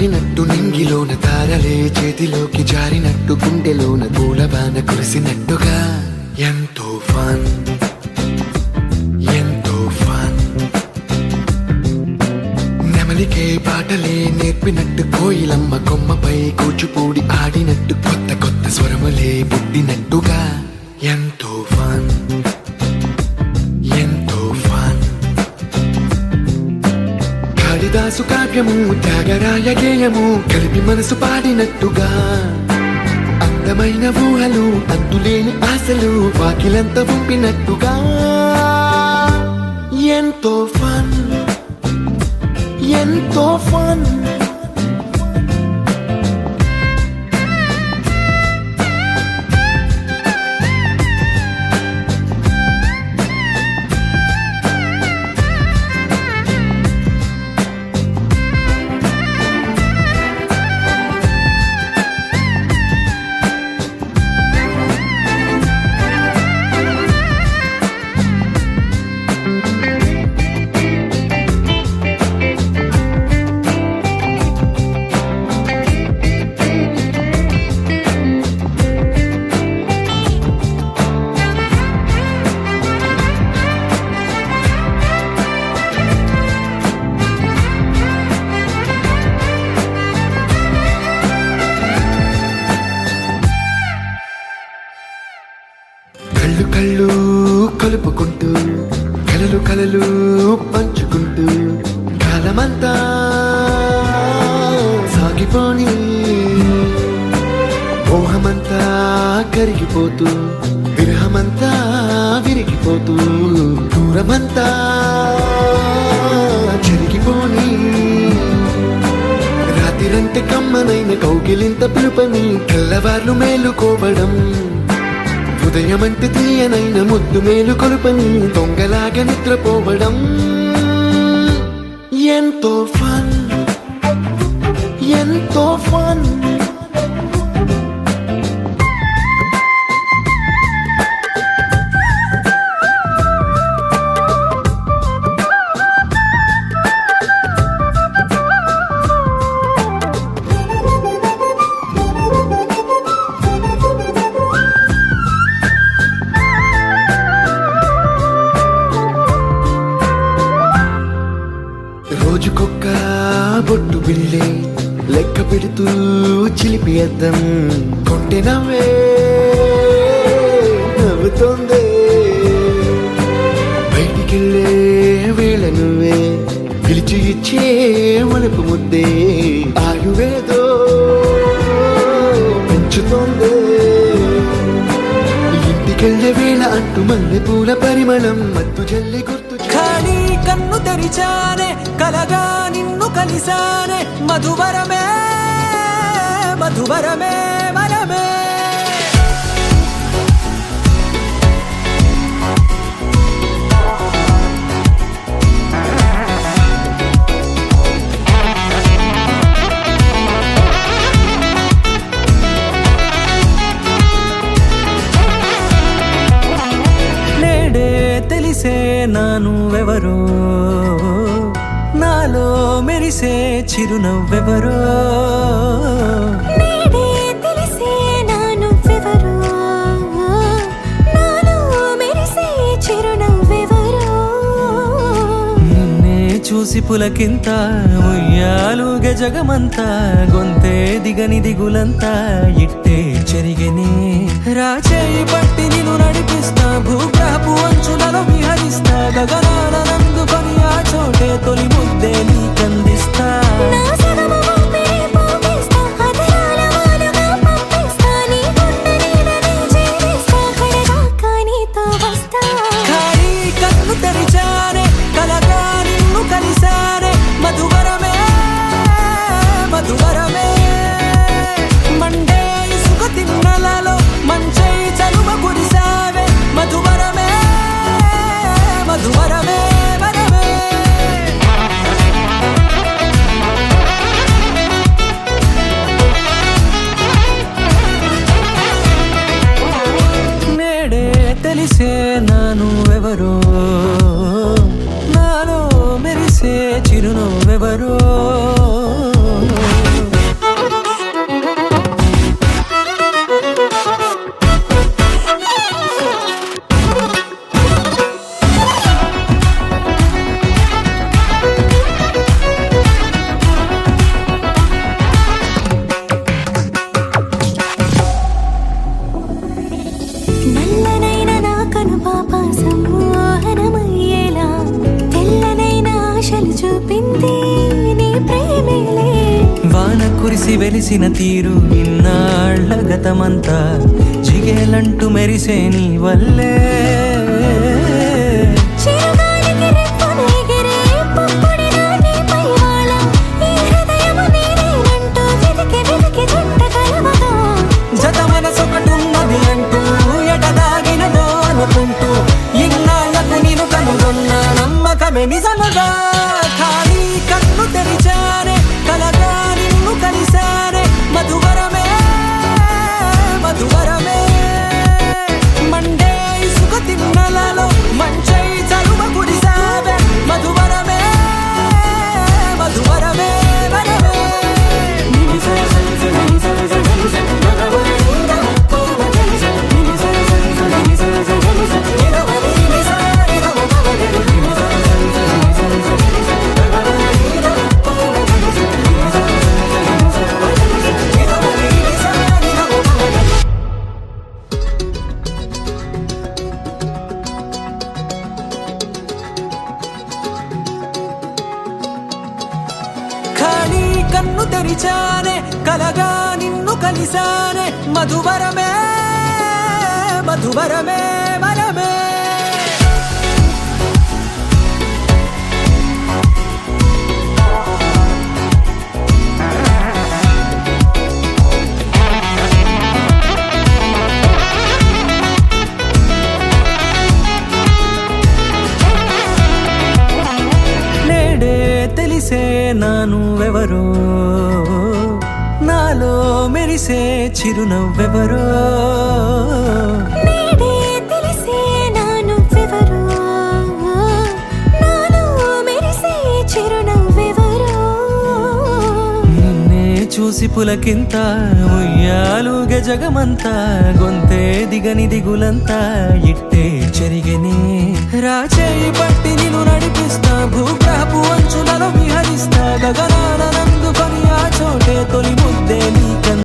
వాలినట్టు నింగిలోన తారలే చేతిలోకి జారినట్టు గుండెలోన పూలవాన కురిసినట్టుగా ఎంతో ఫన్ ఎంతో ఫన్. నెమలికే పాటలే నేర్పినట్టు కోయిలమ్మ కొమ్మపై కూచిపూడి ఆడినట్టు కొత్త కొత్త స్వరములే పుట్టినట్టుగా ఎంతో ఫన్ ఎంతో ఫన్. కాళిదాసు కావ్యము త్యాగరాయ గేయము కలిపి మనసు పాడినట్టుగా అందమైన ఊహలు అంతులేని ఆశలు వాకిలంత పంపినట్టుగా ఎంతో ఫన్ ఎంతో ఫన్. కళ్ళు కళ్ళు కలుపుకుంటూ కలలు కలలు పంచుకుంటూ కాలమంతా సాగిపోని మోహమంతా కరిగిపోతూ విరహమంతా విరిగిపోతూ దూరమంతా చెరిగిపోని రాత్రిరంటే కమ్మనైన కౌగిలింత పిలుపని తెల్లవార్లు మేలుకోవడం ఉదయమంటే తీయనైన ముద్దు మేలు కొలుపని దొంగలాగా నిద్రపోవడం ఎంతో ఫన్ ఎంతో ఫన్. రోజుకొక్క బొట్టు బిళ్ళే లెక్క పెడుతూ చిలిపి అద్దం కొంటె నవ్వే నవ్వుతోందే బయటికెళ్ళే వేళ నువ్వే పిలిచి ఇచ్చే వలపు ముద్దే ఆయువేదో పెంచుతోందే. ఇంటికెళ్ళే వేళ అంటూ మల్లె పూల పరిమళం మత్తు జల్లి గుర్తు ఖాళీ కన్ను తెరిచానే కలగా నిన్ను కలిసానే మధువరమే మధువరమే వరమే. నేడే తెలిసే నానువెవరో నాలో మెరిసే చిరునవ్వెవరో. నేడే తెలిసే నానువెవరో నాలో మెరిసే చిరునవ్వెవరో. నిన్నే చూసి పులకింత ఉయ్యాలుగ జగమంతా గొంతే దిగని దిగులంతా ఇట్టే చెరిగెనే. రాచేయి పట్టి నిన్ను నడిపిస్తా భూగ్రహపు అంచులలో విహరిస్తా గగనాల నందుకొని ఆ చోటే తొలి ముద్దే నీకందిస్తా. నా సగము ఊపిరి పోగిస్తా అధరాల వాలుగా పంపిస్తా నీ గుండె నీడనే చేరిస్తా కడదాకా నీతో వస్తా. ఖాళీ కన్ను తెరిచానే కలగా నిన్ను కలిసానే మధువరమే మధువరమే. మండే ఇసుక తిన్నలలో మంచై చలువ కురిసావే మధువరమే మధువరమే వరమే. మురిసి వెలిసిన తీరు ఇన్నాళ్ళ గతమంతా జిగేలంటూ మెరిసే నీ వల్లే చిరుగాలికి రెప్పను ఎగిరే పుప్పొడిలో నీ పైవాళ. ఈ హృదయము నీదేనంటూ వెతికి వెతికి జంట కలవగా. జత మనసొకటున్నది అంటూ ఎటదాగినదో అనుకుంటూ ఇన్నాళ్లకు నేను కనుగొన్న నమ్మకమే నిజముగా. ఖాళీ కన్ను తెరిచానే కలగా నిన్ను కలిసానే మధువరమే మధువరమే మండే ఇసుక తిన్నలలో మంచై చలువ కురిసావే మధువరమే మధువరమే వరమే. ఖాళీ కన్ను తెరిచానే కలగా నిన్ను కలిసానే మధువరమే మధువరమే వరమే. నేడే తెలిసే నానువెవరో నాలో మెరిసే చిరునవ్వెవరో. నేడే తెలిసే నా నువ్వెవరో, నాలో మెరిసే చిరునవ్వెవరో. నిన్నే చూసి పులకింత ఉయ్యాలుగ జగమంతా గొంతే దిగని దిగులంతా ఇట్టే చెరిగనే. రాచేయి పట్టి నిన్ను నడిపిస్తా భూగ్రహపు అంచులలో విహరిస్తా గగనాన నందుకొని ఆ చోటే తొలి ముద్దే నీకన్నా.